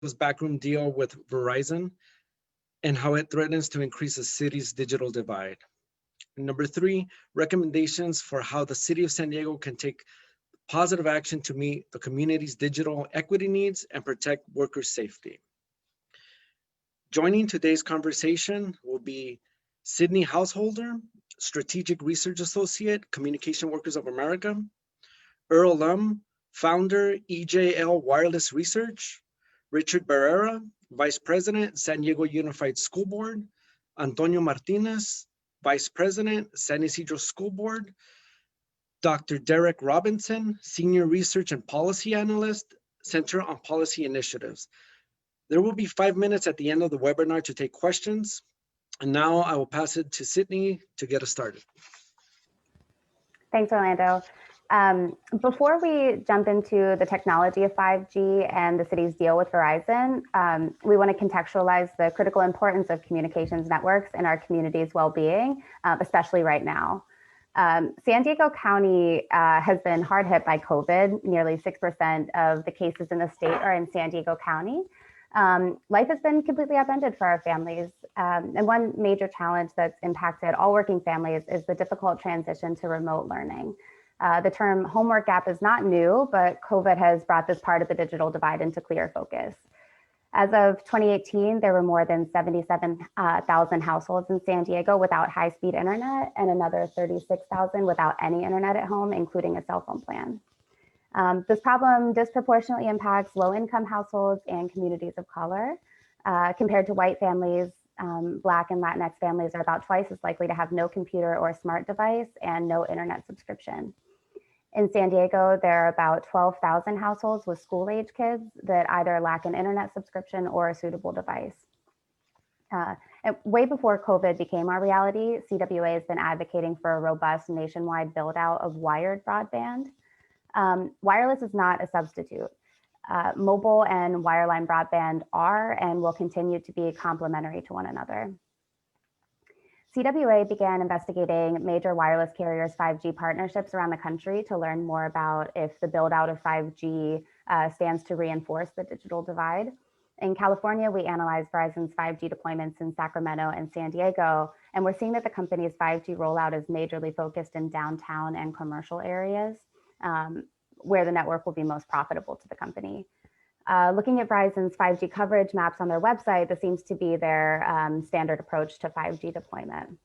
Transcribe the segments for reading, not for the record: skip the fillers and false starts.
Backroom deal with Verizon and how it threatens to increase the city's digital divide. And number three, recommendations for how the city of San Diego can take positive action to meet the community's digital equity needs and protect workers' safety. Joining today's conversation will be Sydney Householder, Strategic Research Associate, Communication Workers of America, Earl Lum, Founder, EJL Wireless Research, Richard Barrera, Vice President, San Diego Unified School Board, Antonio Martinez, Vice President, San Ysidro School Board, Dr. Derrick Robinson, Senior Research and Policy Analyst, Center on Policy Initiatives. There will be 5 minutes at the end of the webinar to take questions. And now I will pass it to Sydney to get us started. Thanks, Orlando. Before we jump into the technology of 5G and the city's deal with Verizon, we want to contextualize the critical importance of communications networks in our community's well-being, especially right now. San Diego County has been hard hit by COVID. Nearly 6% of the cases in the state are in San Diego County. Life has been completely upended for our families. And one major challenge that's impacted all working families is the difficult transition to remote learning. The term homework gap is not new, but COVID has brought this part of the digital divide into clear focus. As of 2018, there were more than 77,000 households in San Diego without high-speed internet and another 36,000 without any internet at home, including a cell phone plan. This problem disproportionately impacts low-income households and communities of color. Compared to white families, Black and Latinx families are about twice as likely to have no computer or smart device and no internet subscription. In San Diego, there are about 12,000 households with school-age kids that either lack an internet subscription or a suitable device. And way before COVID became our reality, CWA has been advocating for a robust nationwide build-out of wired broadband. Wireless is not a substitute. Mobile and wireline broadband are and will continue to be complementary to one another. CWA began investigating major wireless carriers' 5G partnerships around the country to learn more about if the build out of 5G stands to reinforce the digital divide. In California, we analyzed Verizon's 5G deployments in Sacramento and San Diego, and we're seeing that the company's 5G rollout is majorly focused in downtown and commercial areas, where the network will be most profitable to the company. Looking at Verizon's 5G coverage maps on their website, this seems to be their standard approach to 5G deployment.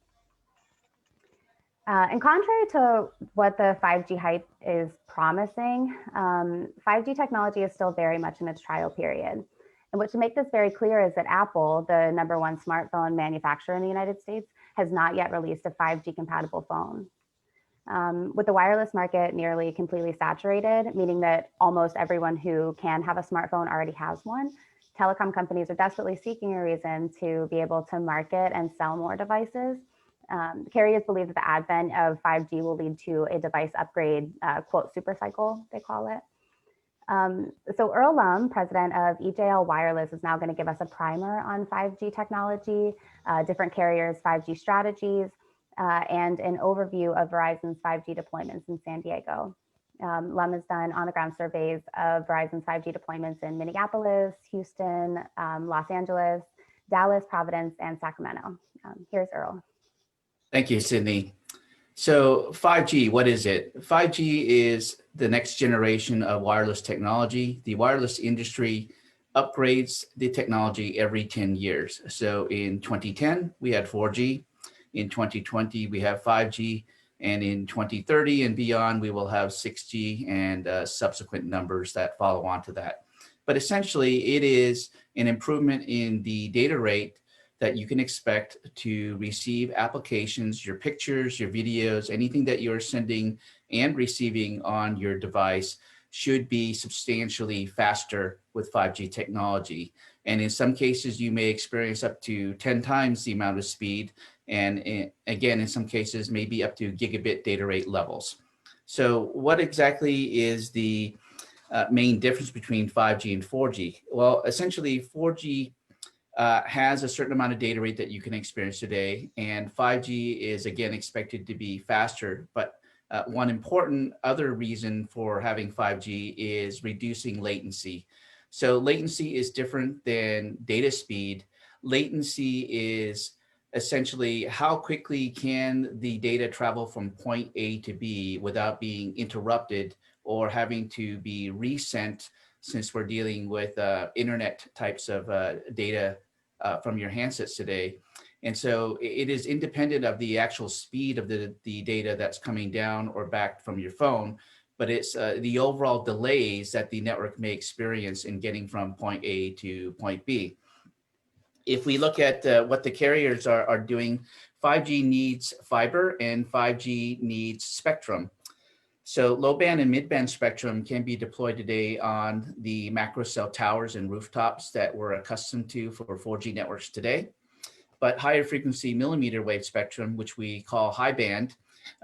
And contrary to what the 5G hype is promising, 5G technology is still very much in its trial period. And what should make this very clear is that Apple, the #1 smartphone manufacturer in the United States, has not yet released a 5G compatible phone. With the wireless market nearly completely saturated, meaning that almost everyone who can have a smartphone already has one, telecom companies are desperately seeking a reason to be able to market and sell more devices. Carriers believe that the advent of 5G will lead to a device upgrade, quote, super cycle, they call it. So Earl Lum, president of EJL Wireless, is now going to give us a primer on 5G technology, different carriers' 5G strategies, and an overview of Verizon's 5G deployments in San Diego. Lum has done on-the-ground surveys of Verizon's 5G deployments in Minneapolis, Houston, Los Angeles, Dallas, Providence, and Sacramento. Here's Earl. Thank you, Sydney. So 5G, what is it? 5G is the next generation of wireless technology. The wireless industry upgrades the technology every 10 years. So in 2010, we had 4G. In 2020, we have 5G, and in 2030 and beyond, we will have 6G and subsequent numbers that follow on to that. But essentially, it is an improvement in the data rate that you can expect to receive applications, your pictures, your videos, anything that you're sending and receiving on your device should be substantially faster with 5G technology. And in some cases, you may experience up to 10 times the amount of speed. And again, in some cases, maybe up to gigabit data rate levels. So what exactly is the main difference between 5G and 4G? Well, essentially 4G has a certain amount of data rate that you can experience today, and 5G is again expected to be faster. But one important other reason for having 5G is reducing latency. So latency is different than data speed. Latency is essentially how quickly can the data travel from point A to B without being interrupted or having to be resent, since we're dealing with internet types of data from your handsets today. And so it is independent of the actual speed of the data that's coming down or back from your phone, but it's the overall delays that the network may experience in getting from point A to point B. If we look at what the carriers are doing, 5G needs fiber and 5G needs spectrum. So low band and mid band spectrum can be deployed today on the macro cell towers and rooftops that we're accustomed to for 4G networks today. But higher frequency millimeter wave spectrum, which we call high band,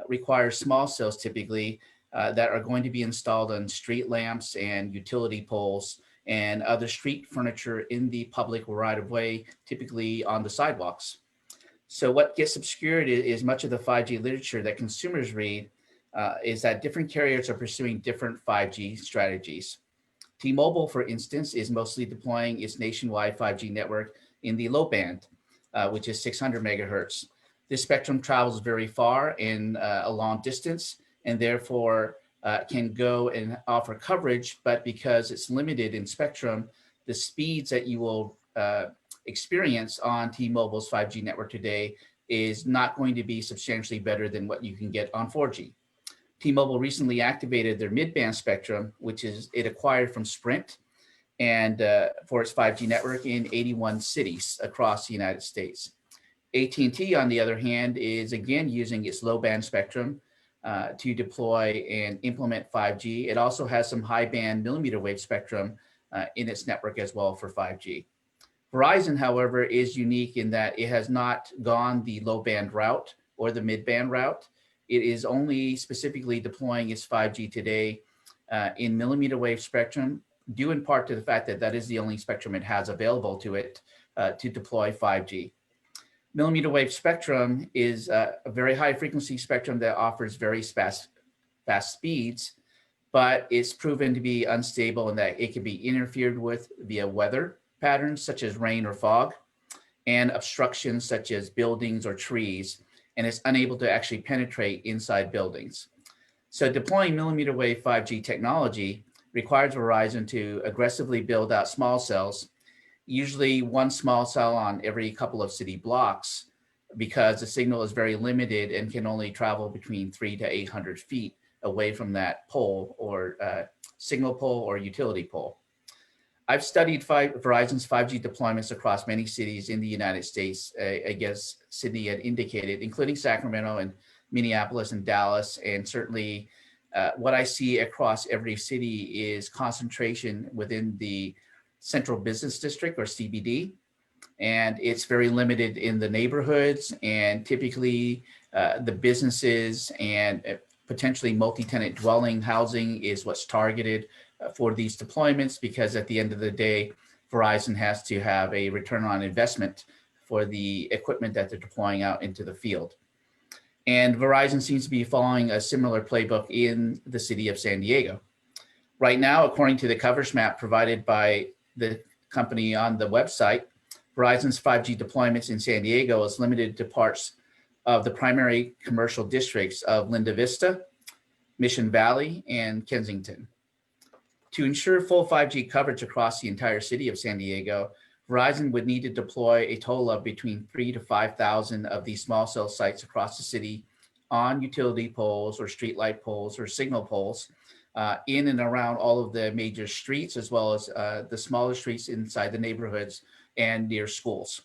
requires small cells typically that are going to be installed on street lamps and utility poles and other street furniture in the public right of way, typically on the sidewalks. So what gets obscured is much of the 5G literature that consumers read is that different carriers are pursuing different 5G strategies. T-Mobile, for instance, is mostly deploying its nationwide 5G network in the low band, which is 600 megahertz. This spectrum travels very far in a long distance and therefore can go and offer coverage, but because it's limited in spectrum, the speeds that you will experience on T-Mobile's 5G network today is not going to be substantially better than what you can get on 4G. T-Mobile recently activated their mid-band spectrum, which is it acquired from Sprint, and for its 5G network in 81 cities across the United States. AT&T, on the other hand, is again using its low-band spectrum to deploy and implement 5G. It also has some high-band millimeter wave spectrum in its network as well for 5G. Verizon, however, is unique in that it has not gone the low-band route or the mid-band route. It is only specifically deploying its 5G today in millimeter wave spectrum, due in part to the fact that that is the only spectrum it has available to it to deploy 5G. Millimeter wave spectrum is a very high frequency spectrum that offers very fast speeds, but it's proven to be unstable in that it can be interfered with via weather patterns such as rain or fog and obstructions such as buildings or trees, and it's unable to actually penetrate inside buildings. So deploying millimeter wave 5G technology requires Verizon to aggressively build out small cells, usually one small cell on every couple of city blocks, because the signal is very limited and can only travel between 300 to 800 feet away from that pole or signal pole or utility pole. I've studied Verizon's 5G deployments across many cities in the United States, I guess Sydney had indicated, including Sacramento and Minneapolis and Dallas. And certainly what I see across every city is concentration within the Central Business District or CBD. And it's very limited in the neighborhoods, and typically the businesses and potentially multi-tenant dwelling housing is what's targeted for these deployments, because at the end of the day, Verizon has to have a return on investment for the equipment that they're deploying out into the field. And Verizon seems to be following a similar playbook in the city of San Diego. Right now, according to the coverage map provided by the company on the website, Verizon's 5G deployments in San Diego is limited to parts of the primary commercial districts of Linda Vista, Mission Valley, and Kensington. To ensure full 5G coverage across the entire city of San Diego, Verizon would need to deploy a total of between 3,000 to 5,000 of these small cell sites across the city on utility poles or streetlight poles or signal poles in and around all of the major streets, as well as the smaller streets inside the neighborhoods and near schools.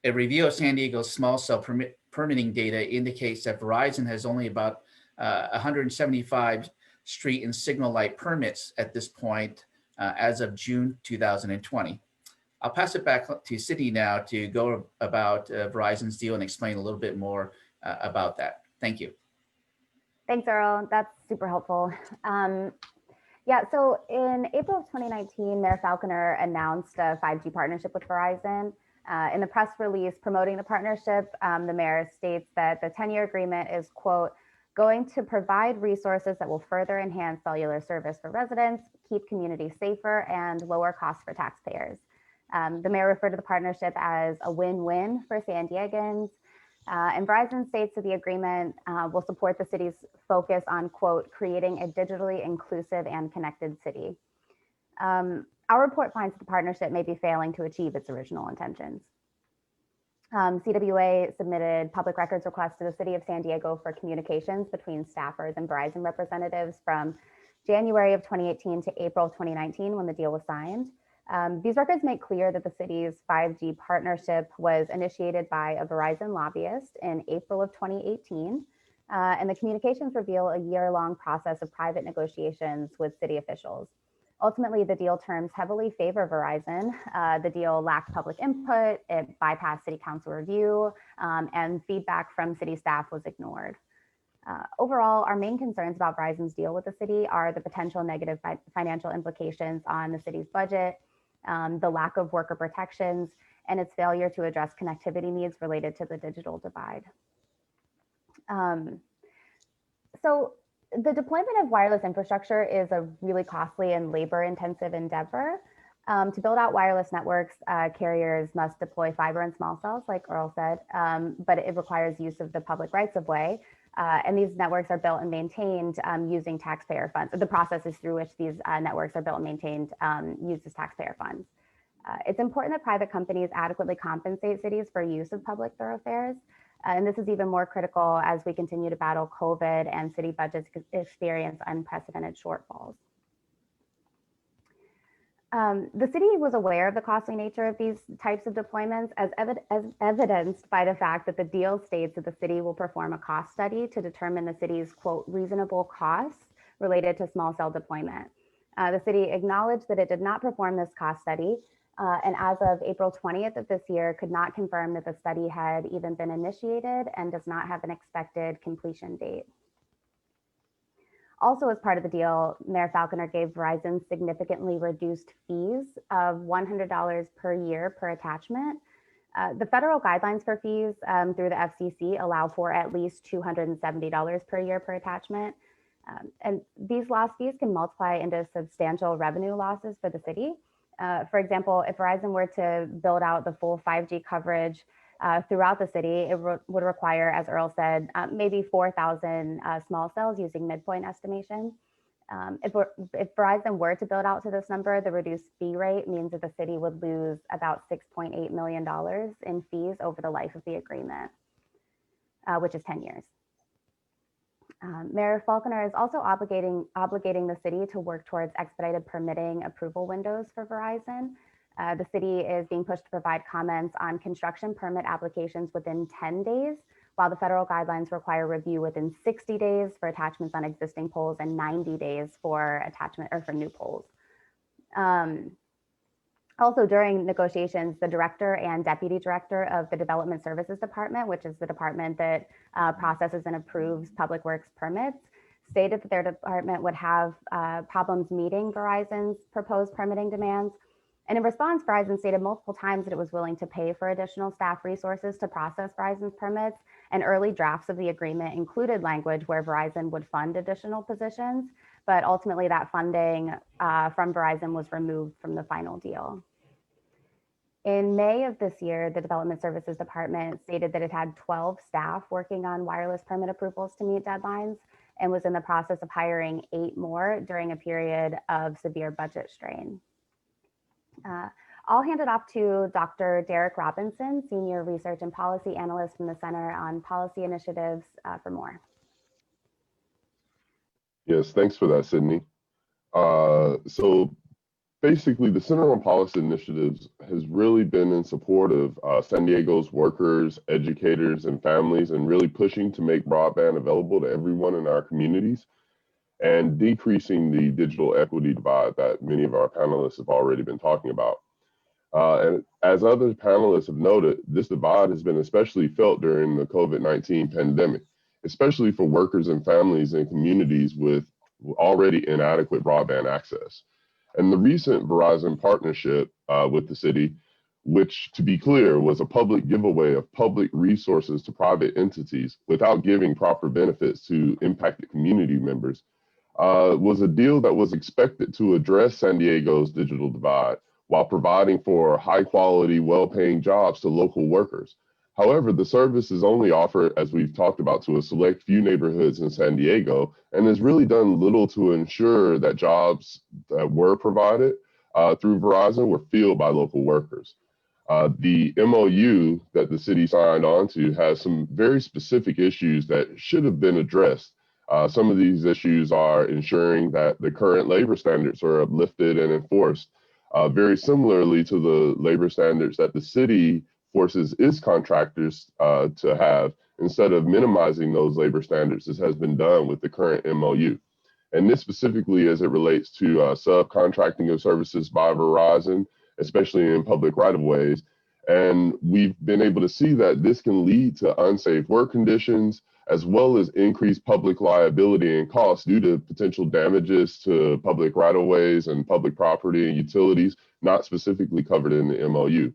A review of San Diego's small cell permitting data indicates that Verizon has only about 175 street and signal light permits at this point as of June 2020. I'll pass it back to Sydney now to go about Verizon's deal and explain a little bit more about that. Thank you. Thanks, Earl. That's super helpful. Yeah, so in April of 2019, Mayor Falconer announced a 5G partnership with Verizon. In the press release promoting the partnership, the mayor states that the 10-year agreement is, quote, going to provide resources that will further enhance cellular service for residents, keep communities safer, and lower costs for taxpayers. The mayor referred to the partnership as a win-win for San Diegans. And Verizon states that the agreement will support the city's focus on, quote, creating a digitally inclusive and connected city. Our report finds that the partnership may be failing to achieve its original intentions. CWA submitted public records requests to the city of San Diego for communications between staffers and Verizon representatives from January of 2018 to April of 2019 when the deal was signed. These records make clear that the city's 5G partnership was initiated by a Verizon lobbyist in April of 2018, and the communications reveal a year-long process of private negotiations with city officials. Ultimately, the deal terms heavily favor Verizon. The deal lacked public input, it bypassed city council review, and feedback from city staff was ignored. Overall, our main concerns about Verizon's deal with the city are the potential negative financial implications on the city's budget, the lack of worker protections, and its failure to address connectivity needs related to the digital divide. So the deployment of wireless infrastructure is a really costly and labor-intensive endeavor. To build out wireless networks, carriers must deploy fiber and small cells, like Earl said, but it requires use of the public rights-of-way. And these networks are built and maintained using taxpayer funds. The processes through which these networks are built and maintained uses taxpayer funds. It's important that private companies adequately compensate cities for use of public thoroughfares. And this is even more critical as we continue to battle COVID and city budgets experience unprecedented shortfalls. The city was aware of the costly nature of these types of deployments as evidenced by the fact that the deal states that the city will perform a cost study to determine the city's, quote, reasonable costs related to small cell deployment. The city acknowledged that it did not perform this cost study, and as of April 20th of this year, could not confirm that the study had even been initiated and does not have an expected completion date. Also, as part of the deal, Mayor Falconer gave Verizon significantly reduced fees of $100 per year per attachment. The federal guidelines for fees through the FCC allow for at least $270 per year per attachment. And these lost fees can multiply into substantial revenue losses for the city. For example, if Verizon were to build out the full 5G coverage throughout the city, it would require, as Earl said, maybe 4,000 small cells using midpoint estimation. If Verizon were to build out to this number, the reduced fee rate means that the city would lose about $6.8 million in fees over the life of the agreement, which is 10 years. Mayor Falconer is also obligating the city to work towards expedited permitting approval windows for Verizon. The city is being pushed to provide comments on construction permit applications within 10 days, while the federal guidelines require review within 60 days for attachments on existing poles and 90 days for attachment or for new poles. Also, during negotiations, the director and deputy director of the Development Services Department, which is the department that processes and approves public works permits, stated that their department would have problems meeting Verizon's proposed permitting demands. And in response, Verizon stated multiple times that it was willing to pay for additional staff resources to process Verizon's permits, and early drafts of the agreement included language where Verizon would fund additional positions, but ultimately that funding from Verizon was removed from the final deal. In May of this year, the Development Services Department stated that it had 12 staff working on wireless permit approvals to meet deadlines and was in the process of hiring 8 more during a period of severe budget strain. I'll hand it off to Dr. Derrick Robinson, Senior Research and Policy Analyst from the Center on Policy Initiatives for more. Yes, thanks for that, Sydney. So basically, the Center on Policy Initiatives has really been in support of San Diego's workers, educators, and families, and really pushing to make broadband available to everyone in our communities and decreasing the digital equity divide that many of our panelists have already been talking about. And as other panelists have noted, this divide has been especially felt during the COVID-19 pandemic, especially for workers and families in communities with already inadequate broadband access. And the recent Verizon partnership with the city which, to be clear, was a public giveaway of public resources to private entities without giving proper benefits to impacted community members, was a deal that was expected to address San Diego's digital divide while providing for high quality, well-paying jobs to local workers. However, the service is only offered, as we've talked about, to a select few neighborhoods in San Diego, and has really done little to ensure that jobs that were provided through Verizon were filled by local workers. The MOU that the city signed on to has some very specific issues that should have been addressed. Some of these issues are ensuring that the current labor standards are uplifted and enforced, very similarly to the labor standards that the city forces its contractors to have, instead of minimizing those labor standards, as has been done with the current MOU. And this specifically as it relates to subcontracting of services by Verizon, especially in public right-of-ways. And we've been able to see that this can lead to unsafe work conditions, as well as increased public liability and costs due to potential damages to public right-of-ways and public property and utilities not specifically covered in the MOU.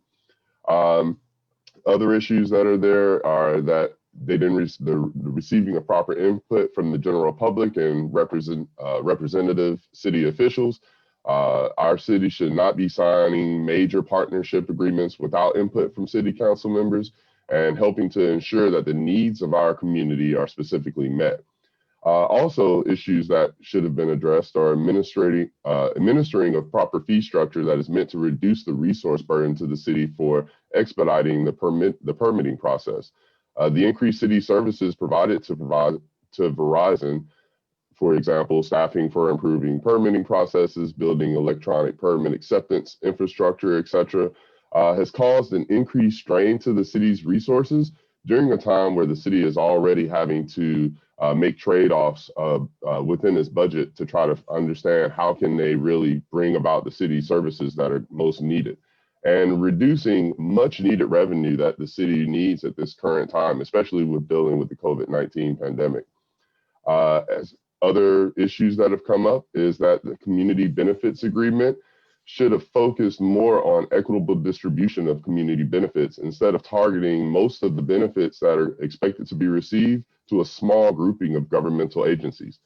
Other issues that are there are that they didn't receiving a proper input from the general public and representative city officials. Our city should not be signing major partnership agreements without input from city council members, and helping to ensure that the needs of our community are specifically met. Also, issues that should have been addressed are administering a proper fee structure that is meant to reduce the resource burden to the city for expediting the permitting process. The increased city services provided to Verizon, for example, staffing for improving permitting processes, building electronic permit acceptance infrastructure, et cetera, has caused an increased strain to the city's resources during a time where the city is already having to make trade-offs within its budget to try to understand how can they really bring about the city services that are most needed, and reducing much needed revenue that the city needs at this current time, especially with dealing with the COVID-19 pandemic. As other issues that have come up is that the community benefits agreement should have focused more on equitable distribution of community benefits instead of targeting most of the benefits that are expected to be received to a small grouping of governmental agencies.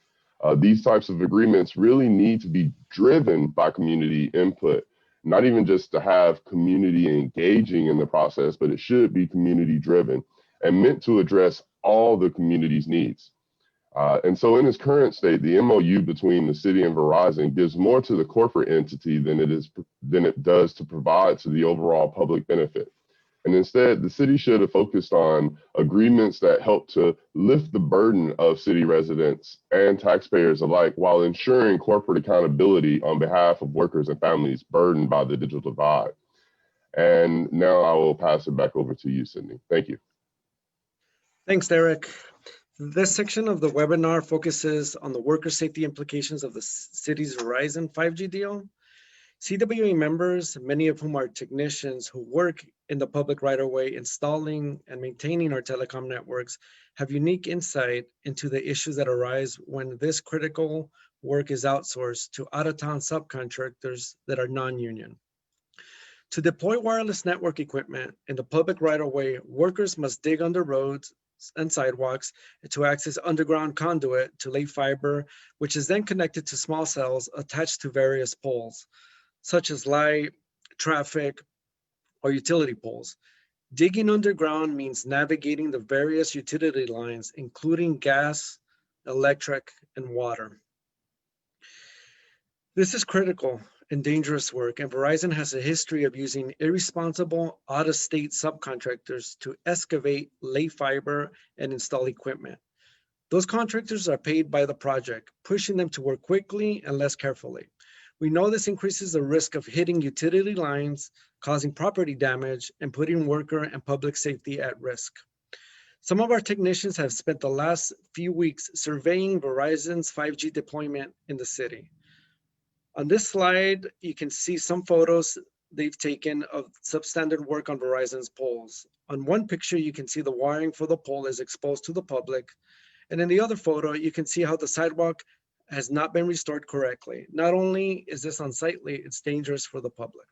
These types of agreements really need to be driven by community input, not even just to have community engaging in the process, but it should be community driven and meant to address all the community's needs. And so in its current state, the MOU between the city and Verizon gives more to the corporate entity than it does to provide to the overall public benefit. And instead, the city should have focused on agreements that help to lift the burden of city residents and taxpayers alike, while ensuring corporate accountability on behalf of workers and families burdened by the digital divide. And now I will pass it back over to you, Sydney. Thank you. Thanks, Derrick. This section of the webinar focuses on the worker safety implications of the city's Verizon 5G deal. CWA members, many of whom are technicians who work in the public right-of-way installing and maintaining our telecom networks, have unique insight into the issues that arise when this critical work is outsourced to out-of-town subcontractors that are non-union. To deploy wireless network equipment in the public right-of-way, workers must dig under roads and sidewalks to access underground conduit to lay fiber, which is then connected to small cells attached to various poles, such as light, traffic, or utility poles. Digging underground means navigating the various utility lines, including gas, electric, and water. This is critical and dangerous work, and Verizon has a history of using irresponsible out-of-state subcontractors to excavate, lay fiber, and install equipment. Those contractors are paid by the project, pushing them to work quickly and less carefully. We know this increases the risk of hitting utility lines, causing property damage, and putting worker and public safety at risk. Some of our technicians have spent the last few weeks surveying Verizon's 5G deployment in the city. On this slide, you can see some photos they've taken of substandard work on Verizon's poles. On one picture, you can see the wiring for the pole is exposed to the public. And in the other photo, you can see how the sidewalk has not been restored correctly. Not only is this unsightly, it's dangerous for the public.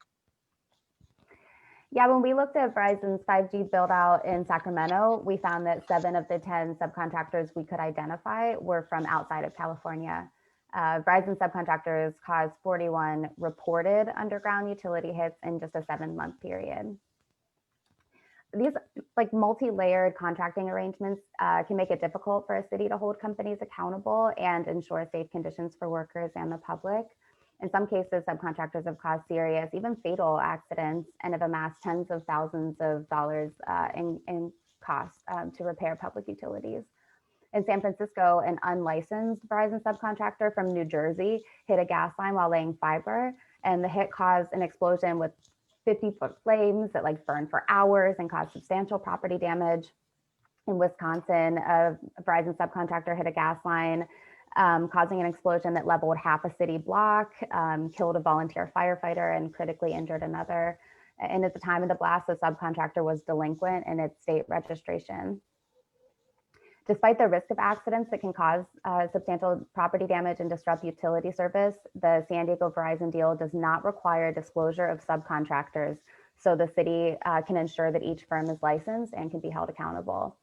Yeah, when we looked at Verizon's 5G build out in Sacramento, we found that 7 of the 10 subcontractors we could identify were from outside of California. Verizon subcontractors caused 41 reported underground utility hits in just a 7-month period. These like multi-layered contracting arrangements can make it difficult for a city to hold companies accountable and ensure safe conditions for workers and the public. In some cases, subcontractors have caused serious, even fatal accidents and have amassed tens of thousands of dollars in costs to repair public utilities. In San Francisco, an unlicensed Verizon subcontractor from New Jersey hit a gas line while laying fiber, and the hit caused an explosion with 50-foot flames that like burned for hours and caused substantial property damage. In Wisconsin, a Verizon subcontractor hit a gas line, causing an explosion that leveled half a city block, killed a volunteer firefighter, and critically injured another. And at the time of the blast, the subcontractor was delinquent in its state registration. Despite the risk of accidents that can cause substantial property damage and disrupt utility service, the San Diego Verizon deal does not require disclosure of subcontractors, so the city can ensure that each firm is licensed and can be held accountable.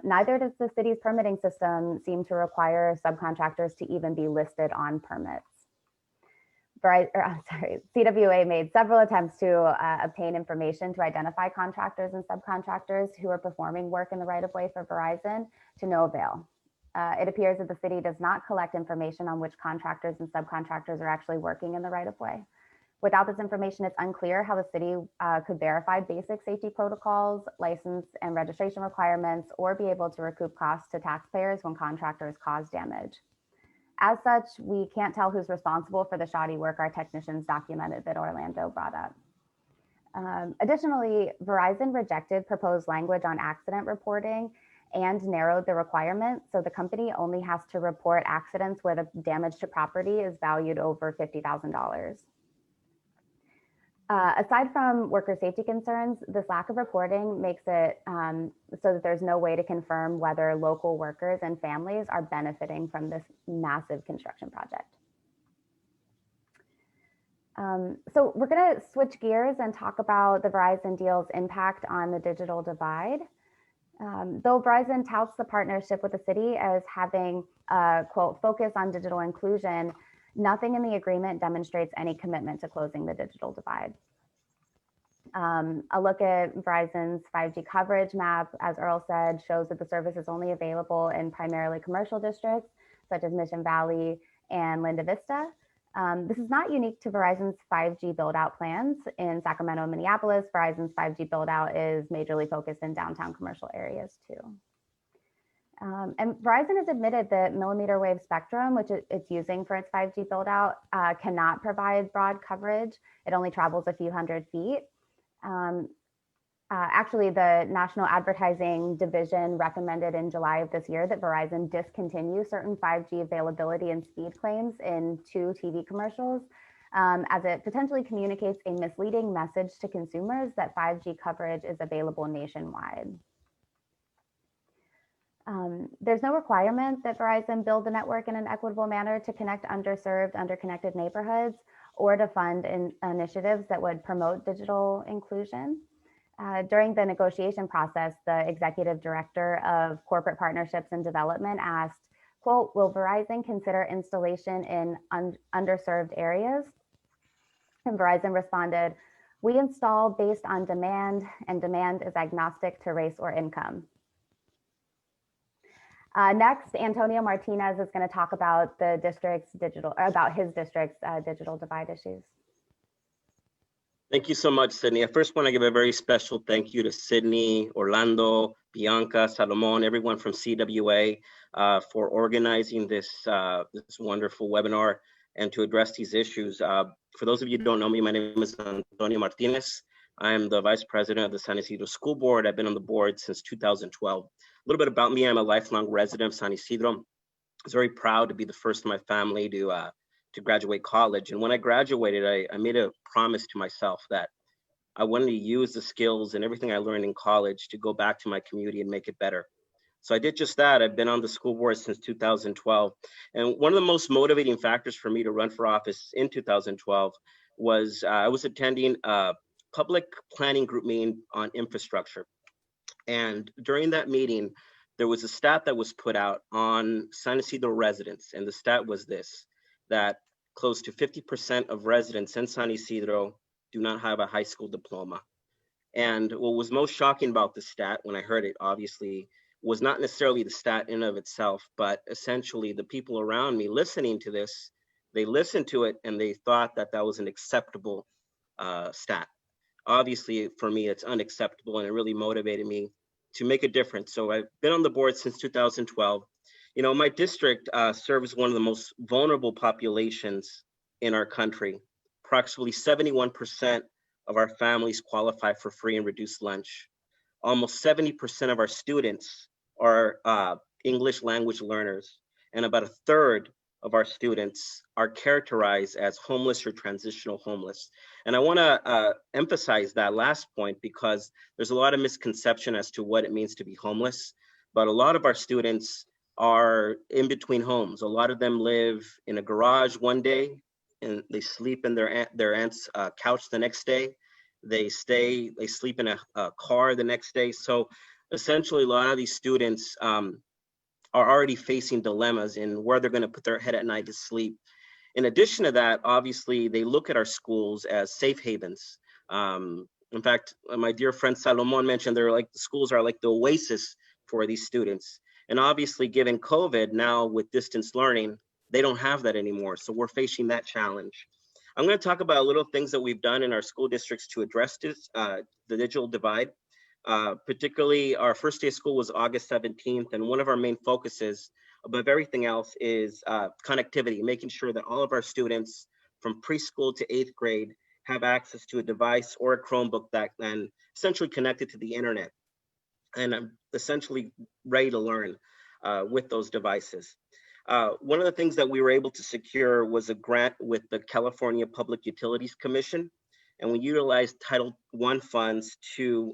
Neither does the city's permitting system seem to require subcontractors to even be listed on permits. CWA made several attempts to obtain information to identify contractors and subcontractors who are performing work in the right-of-way for Verizon, to no avail. It appears that the city does not collect information on which contractors and subcontractors are actually working in the right-of-way. Without this information, it's unclear how the city could verify basic safety protocols, license and registration requirements, or be able to recoup costs to taxpayers when contractors cause damage. As such, we can't tell who's responsible for the shoddy work our technicians documented that Orlando brought up. Additionally, Verizon rejected proposed language on accident reporting and narrowed the requirement, so the company only has to report accidents where the damage to property is valued over $50,000. Aside from worker safety concerns, this lack of reporting makes it so that there's no way to confirm whether local workers and families are benefiting from this massive construction project. So we're going to switch gears and talk about the Verizon deal's impact on the digital divide. Though Verizon touts the partnership with the city as having a, quote, focus on digital inclusion, nothing in the agreement demonstrates any commitment to closing the digital divide. A look at Verizon's 5G coverage map, as Earl said, shows that the service is only available in primarily commercial districts, such as Mission Valley and Linda Vista. This is not unique to Verizon's 5G build-out plans. In Sacramento and Minneapolis, Verizon's 5G build-out is majorly focused in downtown commercial areas too. And Verizon has admitted that millimeter wave spectrum, which it's using for its 5G build-out, cannot provide broad coverage. It only travels a few hundred feet. Actually, the National Advertising Division recommended in July of this year that Verizon discontinue certain 5G availability and speed claims in 2 TV commercials, as it potentially communicates a misleading message to consumers that 5G coverage is available nationwide. There's no requirement that Verizon build the network in an equitable manner to connect underserved, underconnected neighborhoods, or to fund initiatives that would promote digital inclusion. During the negotiation process, the executive director of corporate partnerships and development asked, quote, will Verizon consider installation in underserved areas? And Verizon responded, we install based on demand, and demand is agnostic to race or income. Next, Antonio Martinez is going to talk about the district's his district's digital divide issues. Thank you so much, Sydney. I first want to give a very special thank you to Sydney, Orlando, Bianca, Salomon, everyone from CWA for organizing this wonderful webinar and to address these issues. For those of you who don't know me, my name is Antonio Martinez. I am the Vice President of the San Ysidro School Board. I've been on the board since 2012. A little bit about me, I'm a lifelong resident of San Ysidro. I was very proud to be the first in my family to graduate college. And when I graduated, I made a promise to myself that I wanted to use the skills and everything I learned in college to go back to my community and make it better. So I did just that. I've been on the school board since 2012. And one of the most motivating factors for me to run for office in 2012 was I was attending a public planning group meeting on infrastructure. And during that meeting, there was a stat that was put out on San Ysidro residents. And the stat was this, that close to 50% of residents in San Ysidro do not have a high school diploma. And what was most shocking about the stat when I heard it, obviously, was not necessarily the stat in and of itself, but essentially the people around me listening to this, they listened to it and they thought that that was an acceptable stat. Obviously, for me, it's unacceptable, and it really motivated me to make a difference. So I've been on the board since 2012. You know, my district serves one of the most vulnerable populations in our country. Approximately 71% of our families qualify for free and reduced lunch. Almost 70% of our students are English language learners, and about a third of our students are characterized as homeless or transitional homeless. And I want to emphasize that last point because there's a lot of misconception as to what it means to be homeless. But a lot of our students are in between homes. A lot of them live in a garage one day and they sleep in their aunt's couch the next day. They sleep in a car the next day. So essentially, a lot of these students are already facing dilemmas in where they're going to put their head at night to sleep. In addition to that, obviously, they look at our schools as safe havens. In fact, my dear friend Salomon mentioned the schools are like the oasis for these students. And obviously, given COVID now with distance learning, they don't have that anymore. So we're facing that challenge. I'm going to talk about little things that we've done in our school districts to address this, the digital divide. Particularly our first day of school was August 17th. And one of our main focuses above everything else is connectivity, making sure that all of our students from preschool to 8th grade have access to a device or a Chromebook that can essentially connect it to the internet and essentially ready to learn with those devices. One of the things that we were able to secure was a grant with the California Public Utilities Commission. And we utilized Title I funds to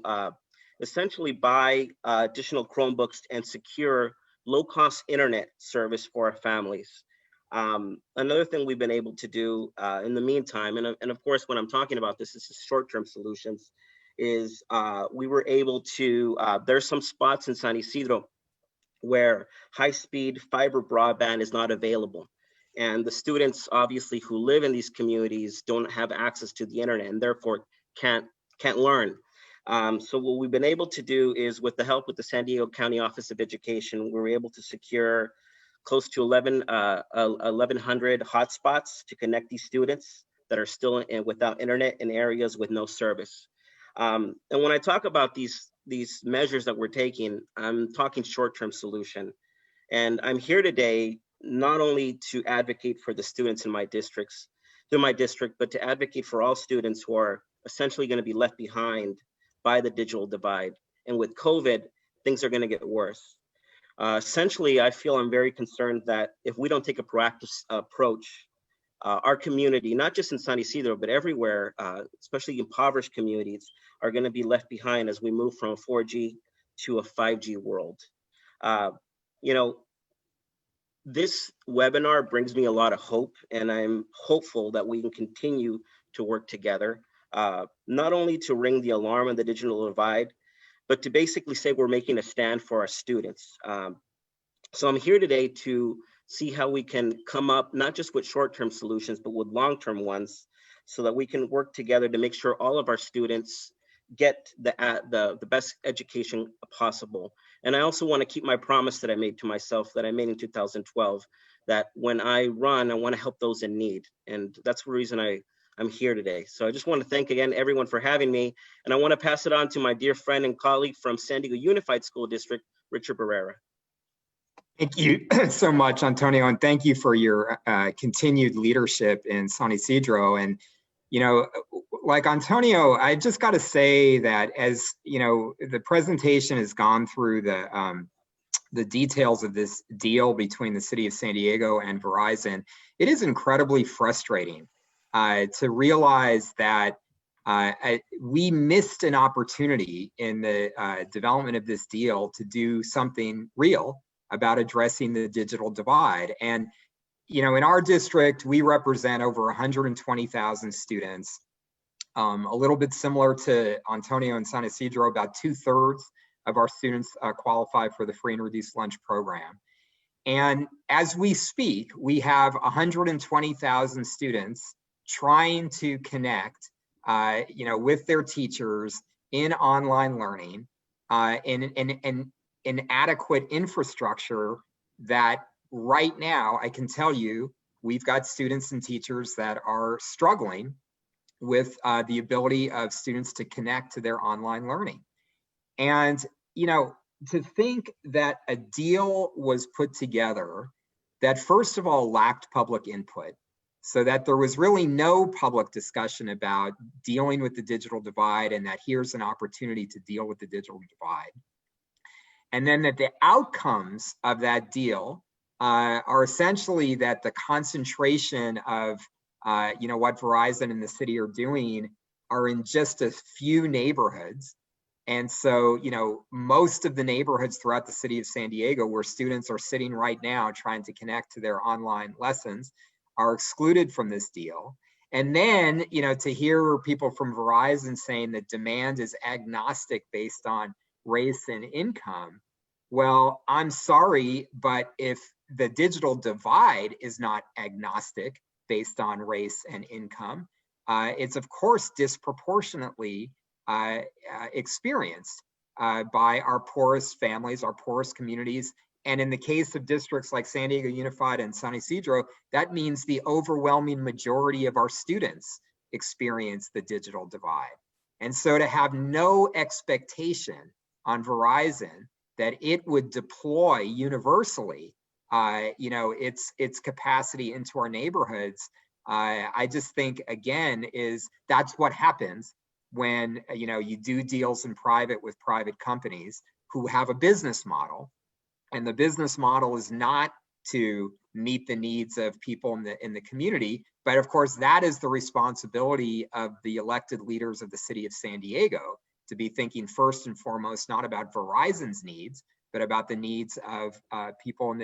essentially buy additional Chromebooks and secure low-cost internet service for our families. Another thing we've been able to do in the meantime, and of course, when I'm talking about this is short-term solutions, is we were able to, there's some spots in San Ysidro where high-speed fiber broadband is not available. And the students, obviously, who live in these communities don't have access to the internet and therefore can't learn. So what we've been able to do is, with the help with the San Diego County Office of Education, we were able to secure close to 1,100 hotspots to connect these students that are still without internet in areas with no service. And when I talk about these measures that we're taking, I'm talking short-term solution. And I'm here today not only to advocate for the students in my district, but to advocate for all students who are essentially going to be left behind by the digital divide. And with COVID, things are going to get worse. Essentially, I feel I'm very concerned that if we don't take a proactive approach, our community, not just in San Ysidro, but everywhere, especially impoverished communities, are going to be left behind as we move from a 4G to a 5G world. You know, this webinar brings me a lot of hope, and I'm hopeful that we can continue to work together, not only to ring the alarm on the digital divide, but to basically say we're making a stand for our students. So I'm here today to see how we can come up not just with short-term solutions, but with long-term ones, so that we can work together to make sure all of our students get the best education possible. And I also want to keep my promise that I made to myself, that I made in 2012, that when I run, I want to help those in need. And that's the reason I'm here today. So I just want to thank again everyone for having me. And I want to pass it on to my dear friend and colleague from San Diego Unified School District, Richard Barrera. Thank you so much, Antonio, and thank you for your continued leadership in San Ysidro. And, you know, like Antonio, I just got to say that, as you know, the presentation has gone through the details of this deal between the city of San Diego and Verizon. It is incredibly frustrating to realize that we missed an opportunity in the development of this deal to do something real about addressing the digital divide. And, you know, in our district, we represent over 120,000 students. A little bit similar to Antonio and San Ysidro, about 2/3 of our students qualify for the free and reduced lunch program. And as we speak, we have 120,000 students trying to connect, with their teachers in online learning, in adequate infrastructure that right now, I can tell you, we've got students and teachers that are struggling with the ability of students to connect to their online learning. And, to think that a deal was put together that first of all lacked public input, so that there was really no public discussion about dealing with the digital divide, and that here's an opportunity to deal with the digital divide. And then that the outcomes of that deal are essentially that the concentration of what Verizon and the city are doing are in just a few neighborhoods. And so, most of the neighborhoods throughout the city of San Diego where students are sitting right now trying to connect to their online lessons are excluded from this deal. And then, to hear people from Verizon saying that demand is agnostic based on race and income. Well, I'm sorry, but if the digital divide is not agnostic based on race and income, it's of course disproportionately experienced by our poorest families, our poorest communities. And in the case of districts like San Diego Unified and San Ysidro, that means the overwhelming majority of our students experience the digital divide. And so to have no expectation on Verizon that it would deploy universally, its capacity into our neighborhoods, I just think, again, that's what happens when you do deals in private with private companies who have a business model, and the business model is not to meet the needs of people in the community, but of course that is the responsibility of the elected leaders of the city of San Diego to be thinking first and foremost not about Verizon's needs, but about the needs of people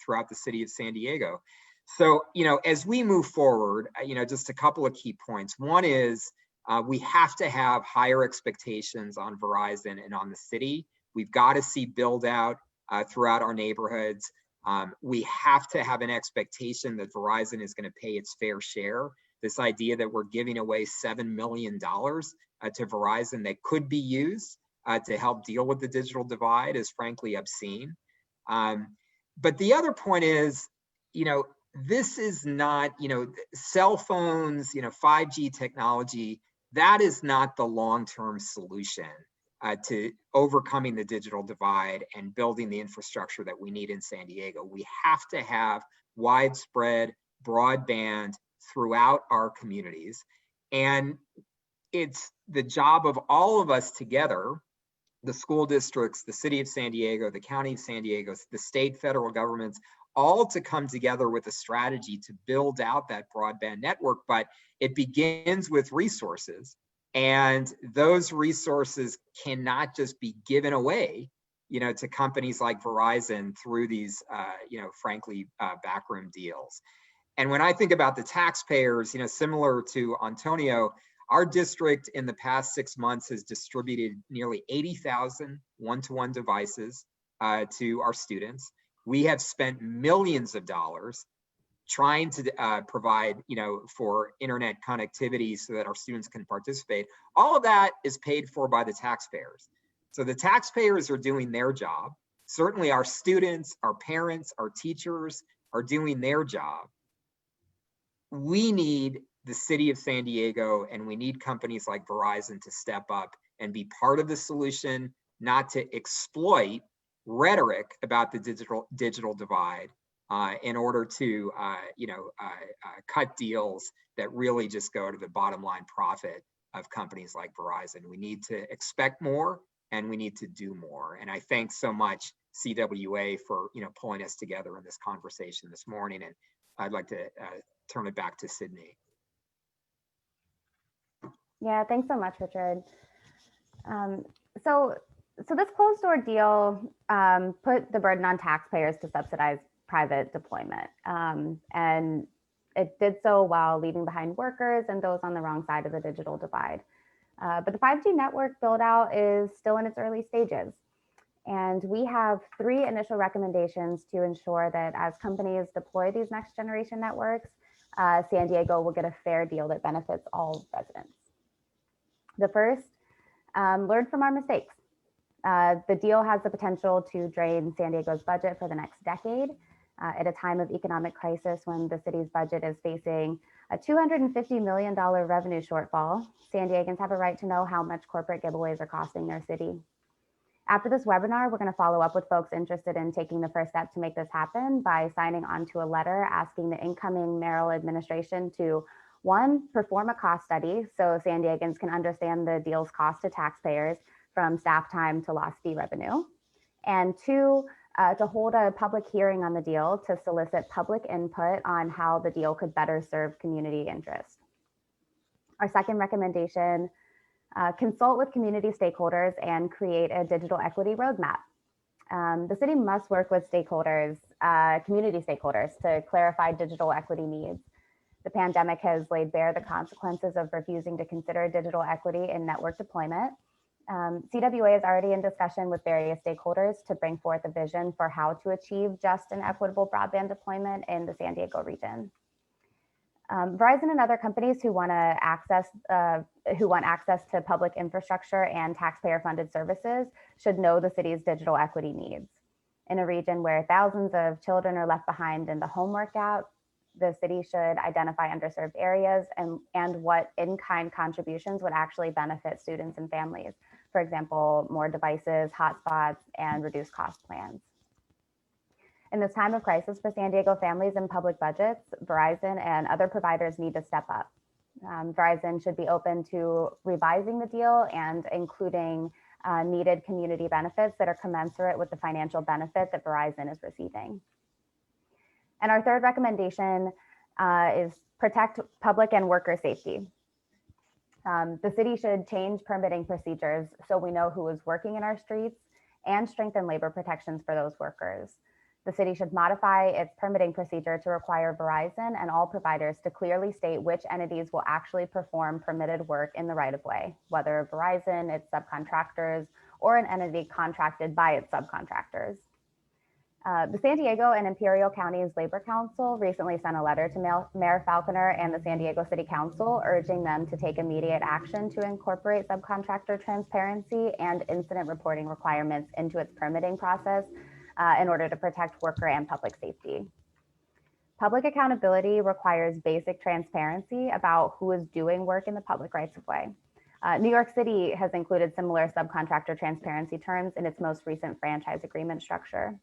throughout the city of San Diego. So as we move forward, just a couple of key points. One is, we have to have higher expectations on Verizon and on the city. We've got to see build out throughout our neighborhoods. We have to have an expectation that Verizon is going to pay its fair share. This idea that we're giving away $7 million to Verizon that could be used to help deal with the digital divide is frankly obscene. But the other point is, this is not, cell phones, 5G technology, that is not the long-term solution to overcoming the digital divide and building the infrastructure that we need in San Diego. We have to have widespread broadband throughout our communities. And it's the job of all of us together, the school districts, the city of San Diego, the county of San Diego, the state, federal governments, all to come together with a strategy to build out that broadband network. But it begins with resources, and those resources cannot just be given away, to companies like Verizon through these, frankly, backroom deals. And when I think about the taxpayers, similar to Antonio, our district in the past 6 months has distributed nearly 80,000 one-to-one devices to our students. We have spent millions of dollars trying to provide, for internet connectivity so that our students can participate. All of that is paid for by the taxpayers. So the taxpayers are doing their job. Certainly our students, our parents, our teachers are doing their job. We need the city of San Diego, and we need companies like Verizon to step up and be part of the solution, not to exploit rhetoric about the digital divide in order to cut deals that really just go to the bottom line profit of companies like Verizon. We need to expect more, and we need to do more. And I thank so much CWA for pulling us together in this conversation this morning. And I'd like to turn it back to Sydney. Yeah, thanks so much, Richard. So this closed door deal put the burden on taxpayers to subsidize private deployment. And It did so while leaving behind workers and those on the wrong side of the digital divide. But the 5G network build out is still in its early stages. And we have 3 initial recommendations to ensure that as companies deploy these next generation networks, San Diego will get a fair deal that benefits all residents. The first, learn from our mistakes. The deal has the potential to drain San Diego's budget for the next decade at a time of economic crisis when the city's budget is facing a $250 million revenue shortfall. San Diegans have a right to know how much corporate giveaways are costing their city. After this webinar, we're going to follow up with folks interested in taking the first step to make this happen by signing on to a letter asking the incoming mayoral administration to, 1, perform a cost study so San Diegans can understand the deal's cost to taxpayers from staff time to lost fee revenue, and 2, to hold a public hearing on the deal to solicit public input on how the deal could better serve community interest. Our second recommendation, consult with community stakeholders and create a digital equity roadmap. The city must work with stakeholders, community stakeholders, to clarify digital equity needs. The pandemic has laid bare the consequences of refusing to consider digital equity in network deployment. CWA is already in discussion with various stakeholders to bring forth a vision for how to achieve just and equitable broadband deployment in the San Diego region. Verizon and other companies who want access to public infrastructure and taxpayer-funded services should know the city's digital equity needs. In a region where thousands of children are left behind in the homework gap, the city should identify underserved areas and what in-kind contributions would actually benefit students and families. For example, more devices, hotspots, and reduced cost plans. In this time of crisis for San Diego families and public budgets, Verizon and other providers need to step up. Verizon should be open to revising the deal and including needed community benefits that are commensurate with the financial benefit that Verizon is receiving. And our third recommendation is protect public and worker safety. The city should change permitting procedures so we know who is working in our streets and strengthen labor protections for those workers. The city should modify its permitting procedure to require Verizon and all providers to clearly state which entities will actually perform permitted work in the right-of-way, whether Verizon, its subcontractors, or an entity contracted by its subcontractors. The San Diego and Imperial Counties Labor Council recently sent a letter to Mayor Falconer and the San Diego City Council urging them to take immediate action to incorporate subcontractor transparency and incident reporting requirements into its permitting process in order to protect worker and public safety. Public accountability requires basic transparency about who is doing work in the public rights of way. New York City has included similar subcontractor transparency terms in its most recent franchise agreement structure.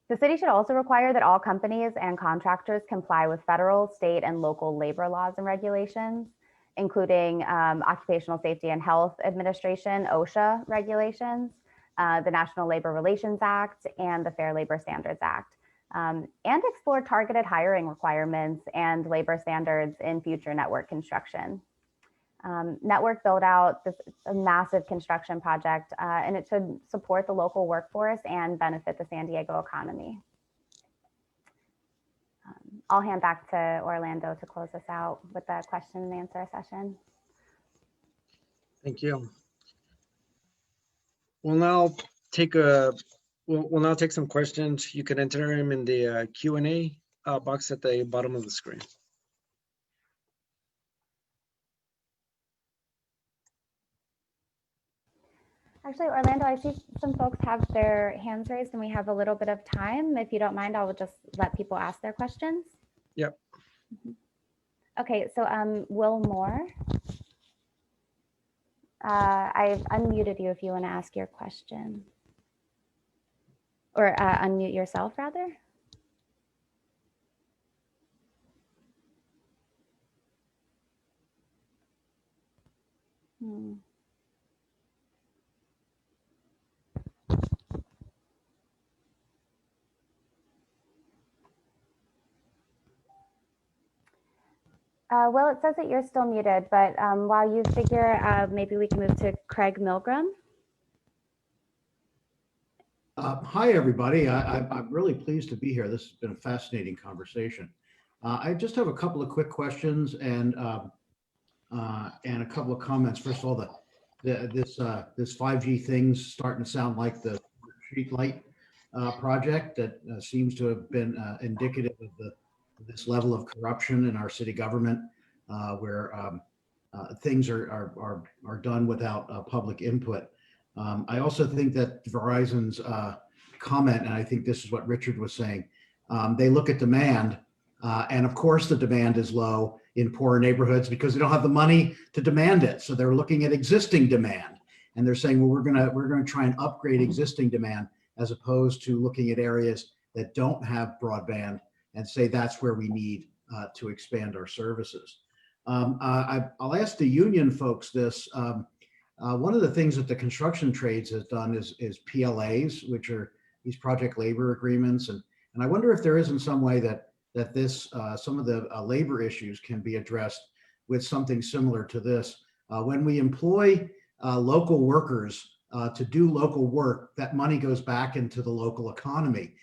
The city should also require that all companies and contractors comply with federal, state, and local labor laws and regulations, including Occupational Safety and Health Administration, OSHA regulations, the National Labor Relations Act, and the Fair Labor Standards Act, and explore targeted hiring requirements and labor standards in future network construction. Network build out, this is a massive construction project, and it should support the local workforce and benefit the San Diego economy. I'll hand back to Orlando to close us out with the question and answer session. Thank you. We'll now take some questions. You can enter them in the Q&A box at the bottom of the screen. Actually, Orlando, I see some folks have their hands raised and we have a little bit of time. If you don't mind, I'll just let people ask their questions. Yep. Okay, so Will Moore. I've unmuted you if you want to ask your question. Or unmute yourself, rather. Well, it says that you're still muted, but while you figure, maybe we can move to Craig Milgram. Hi, everybody. I'm really pleased to be here. This has been a fascinating conversation. I just have a couple of quick questions and a couple of comments. First of all, this 5G thing's starting to sound like the street light project that seems to have been indicative of this level of corruption in our city government, where things are done without public input. I also think that Verizon's comment, and I think this is what Richard was saying, they look at demand, and of course the demand is low in poorer neighborhoods because they don't have the money to demand it. So they're looking at existing demand, and they're saying, well, we're gonna try and upgrade existing demand as opposed to looking at areas that don't have broadband and say that's where we need to expand our services. I'll ask the union folks this. One of the things that the construction trades has done is PLAs, which are these project labor agreements, and I wonder if there isn't some way that this some of the labor issues can be addressed with something similar to this. When we employ local workers to do local work, that money goes back into the local economy.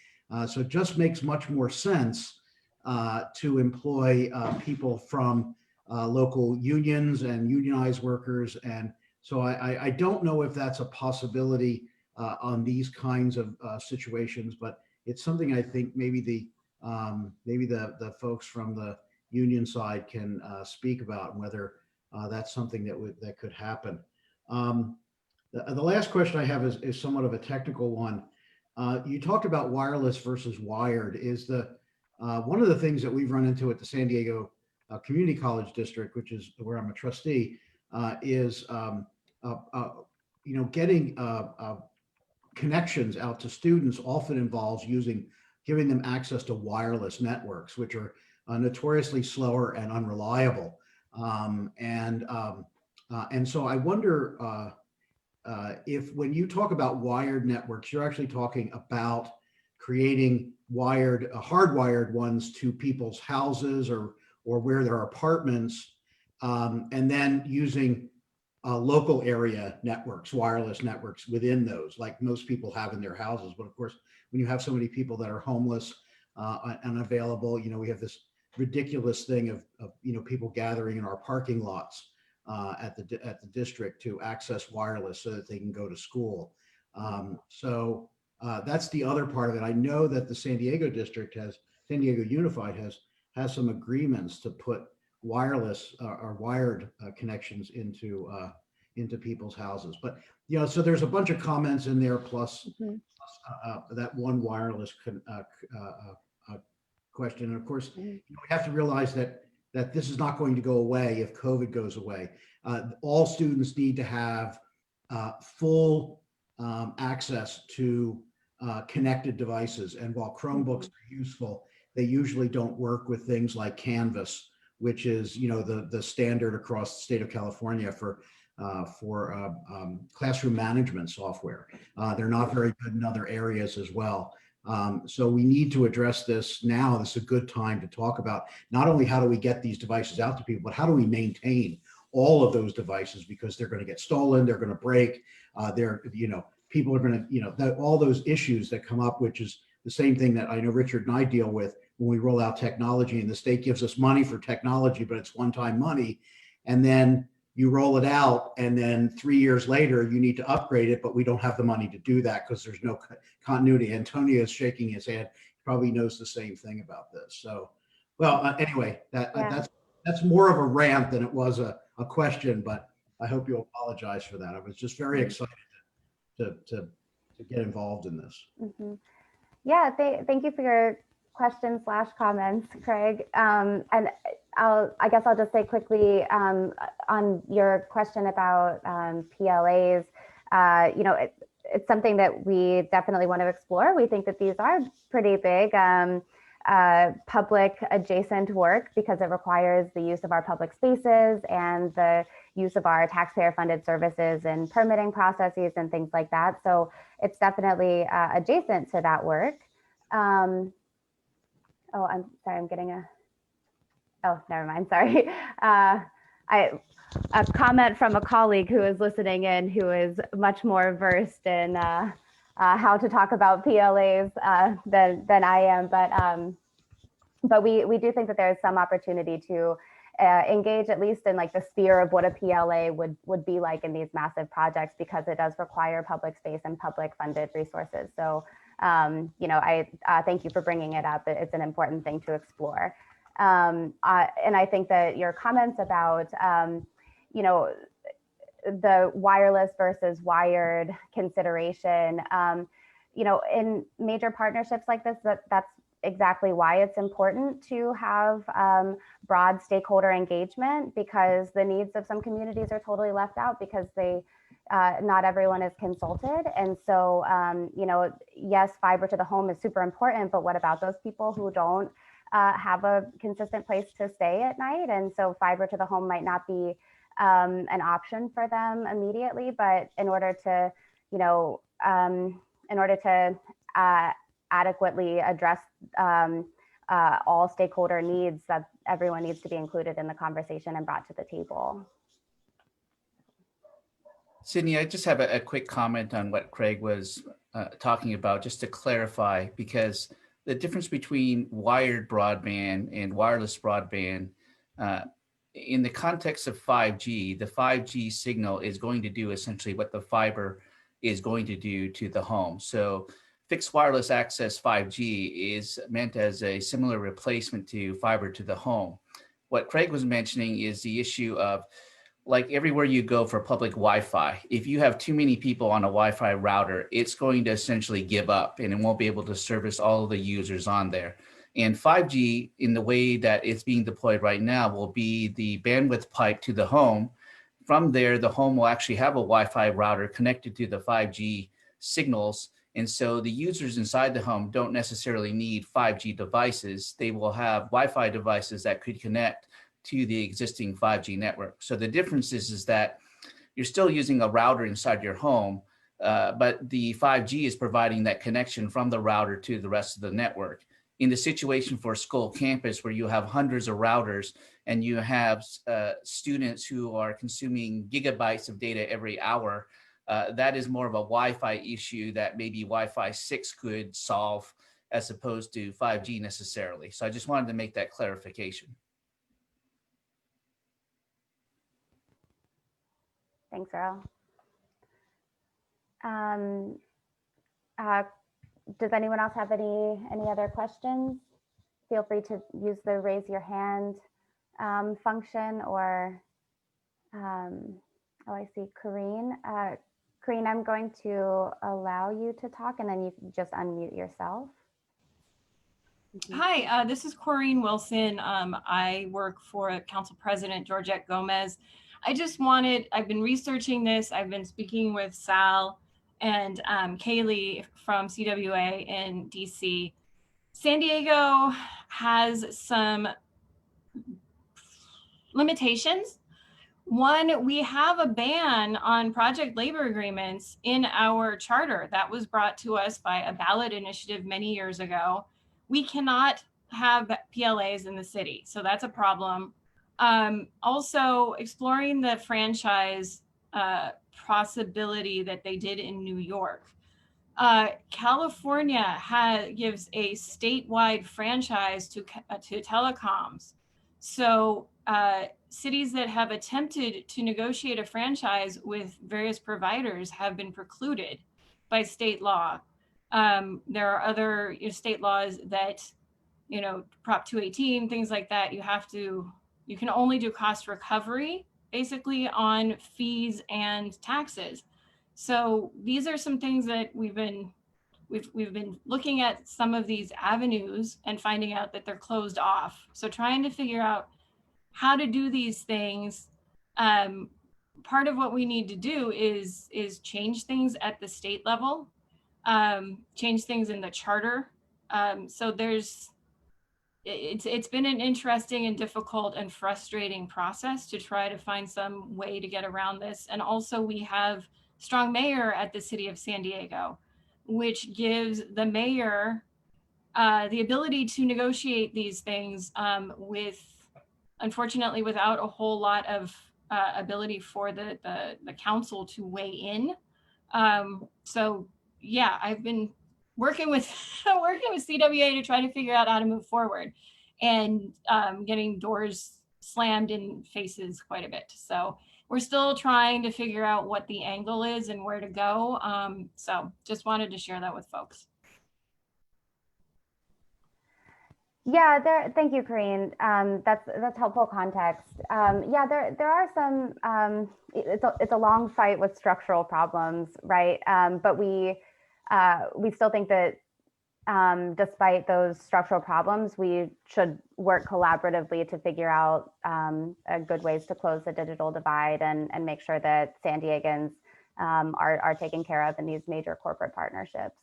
So it just makes much more sense to employ people from local unions and unionized workers. And so I don't know if that's a possibility on these kinds of situations, but it's something I think maybe the folks from the union side can speak about, and whether that's something that could happen. The last question I have is somewhat of a technical one. You talked about wireless versus wired. Is one of the things that we've run into at the San Diego Community College District, which is where I'm a trustee, is getting connections out to students often involves giving them access to wireless networks, which are notoriously slower and unreliable. And so I wonder if when you talk about wired networks, you're actually talking about creating hardwired ones to people's houses or where there are apartments, and then using local area networks, wireless networks within those, like most people have in their houses. But of course, when you have so many people that are homeless, unavailable, we have this ridiculous thing of people gathering in our parking lots at the district to access wireless so that they can go to school. So that's the other part of it. I know that the San Diego Unified has some agreements to put wireless or wired connections into people's houses. But so there's a bunch of comments in there, plus that one wireless question. And of course, we have to realize that this is not going to go away if COVID goes away. All students need to have full access to connected devices. And while Chromebooks are useful, they usually don't work with things like Canvas, which is the standard across the state of California for classroom management software. They're not very good in other areas as well. So we need to address this now. This is a good time to talk about not only how do we get these devices out to people, but how do we maintain all of those devices, because they're going to get stolen, they're going to break, people are going to, all those issues that come up, which is the same thing that I know Richard and I deal with when we roll out technology, and the state gives us money for technology, but it's one-time money. And then you roll it out, and then 3 years later, you need to upgrade it, but we don't have the money to do that because there's no continuity. Antonio is shaking his head. He probably knows the same thing about this. So, well, anyway, that's more of a rant than it was a question, but I hope you'll apologize for that. I was just very excited to get involved in this. Mm-hmm. Yeah, thank you for your questions / comments, Craig. And I guess I'll just say quickly on your question about PLAs, it's something that we definitely want to explore. We think that these are pretty big public adjacent work because it requires the use of our public spaces and the use of our taxpayer funded services and permitting processes and things like that. So it's definitely adjacent to that work. Oh, I'm sorry, I'm getting oh, never mind, sorry. A comment from a colleague who is listening in, who is much more versed in how to talk about PLAs than I am. But But we do think that there's some opportunity to engage at least in like the sphere of what a PLA would be like in these massive projects, because it does require public space and public funded resources. So, I thank you for bringing it up. It's an important thing to explore. And I think that your comments about, the wireless versus wired consideration, in major partnerships like this, that's exactly why it's important to have broad stakeholder engagement, because the needs of some communities are totally left out because not everyone is consulted. And so, yes, fiber to the home is super important, but what about those people who don't have a consistent place to stay at night? And so fiber to the home might not be an option for them immediately, but in order to, adequately address all stakeholder needs, that everyone needs to be included in the conversation and brought to the table. Sydney, I just have a quick comment on what Craig was talking about, just to clarify, because the difference between wired broadband and wireless broadband, in the context of 5G, the 5G signal is going to do essentially what the fiber is going to do to the home. So fixed wireless access 5G is meant as a similar replacement to fiber to the home. What Craig was mentioning is the issue of, like, everywhere you go for public Wi-Fi, if you have too many people on a Wi-Fi router, it's going to essentially give up and it won't be able to service all of the users on there. And 5G, in the way that it's being deployed right now, will be the bandwidth pipe to the home. From there, the home will actually have a Wi-Fi router connected to the 5G signals. And so the users inside the home don't necessarily need 5G devices. They will have Wi-Fi devices that could connect to the existing 5G network. So the difference is that you're still using a router inside your home, but the 5G is providing that connection from the router to the rest of the network. In the situation for school campus, where you have hundreds of routers and you have students who are consuming gigabytes of data every hour, that is more of a Wi-Fi issue that maybe Wi-Fi 6 could solve, as opposed to 5G necessarily. So I just wanted to make that clarification. Thanks, Earl. Does anyone else have any other questions? Feel free to use the raise your hand function, or, oh, I see Corrine. Corrine, I'm going to allow you to talk, and then you can just unmute yourself. Hi, this is Corrine Wilson. I work for Council President Georgette Gomez. I've been researching this. I've been speaking with Sal and Kaylee from CWA in DC. San Diego has some limitations. One, we have a ban on project labor agreements in our charter that was brought to us by a ballot initiative many years ago. We cannot have PLAs in the city, so that's a problem. Also, exploring the franchise possibility that they did in New York. California gives a statewide franchise to telecoms. So cities that have attempted to negotiate a franchise with various providers have been precluded by state law. There are other state laws that, Prop 218, things like that. You can only do cost recovery basically on fees and taxes. So these are some things that we've been looking at, some of these avenues and finding out that they're closed off. So trying to figure out how to do these things. Part of what we need to do is change things at the state level, change things in the charter. So it's been an interesting and difficult and frustrating process to try to find some way to get around this. And also we have strong mayor at the city of San Diego, which gives the mayor the ability to negotiate these things unfortunately, without a whole lot of ability for the council to weigh in. So yeah, I've been working with CWA to try to figure out how to move forward. and getting doors slammed in faces quite a bit. So we're still trying to figure out what the angle is and where to go. So just wanted to share that with folks. Yeah, thank you, Corinne. That's helpful context. Yeah, there are some. It's a long fight with structural problems, right? But we still think that despite those structural problems, we should work collaboratively to figure out good ways to close the digital divide and make sure that San Diegans are taken care of in these major corporate partnerships.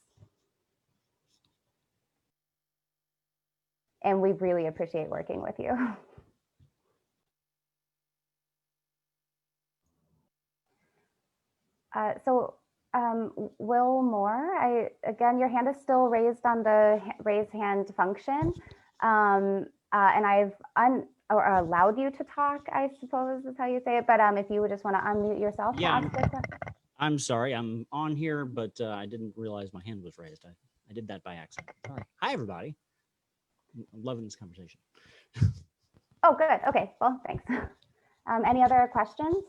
And we really appreciate working with you. Will Moore, again, your hand is still raised on the raise hand function. And I've allowed you to talk, I suppose is how you say it. But if you would just want to unmute yourself. Yeah, I'm sorry, I'm on here, but I didn't realize my hand was raised. I did that by accident. Sorry. Hi, everybody. I'm loving this conversation. Oh, good. Okay. Well, thanks. Any other questions?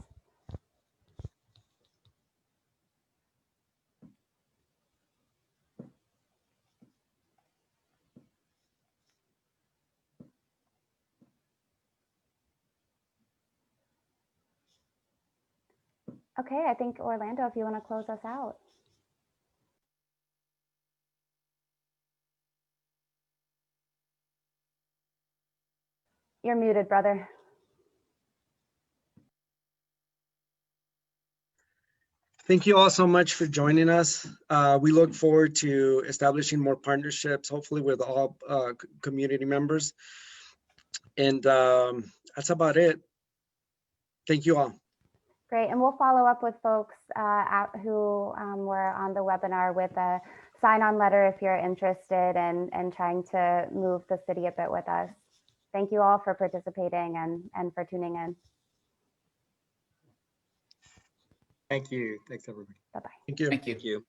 Okay, I think Orlando, if you want to close us out. You're muted, brother. Thank you all so much for joining us. We look forward to establishing more partnerships, hopefully with all community members. And that's about it. Thank you all. Great, and we'll follow up with folks who were on the webinar with a sign-on letter if you're interested in trying to move the city a bit with us. Thank you all for participating and for tuning in. Thank you. Thanks, everybody. Bye-bye. Thank you. Thank you. Thank you.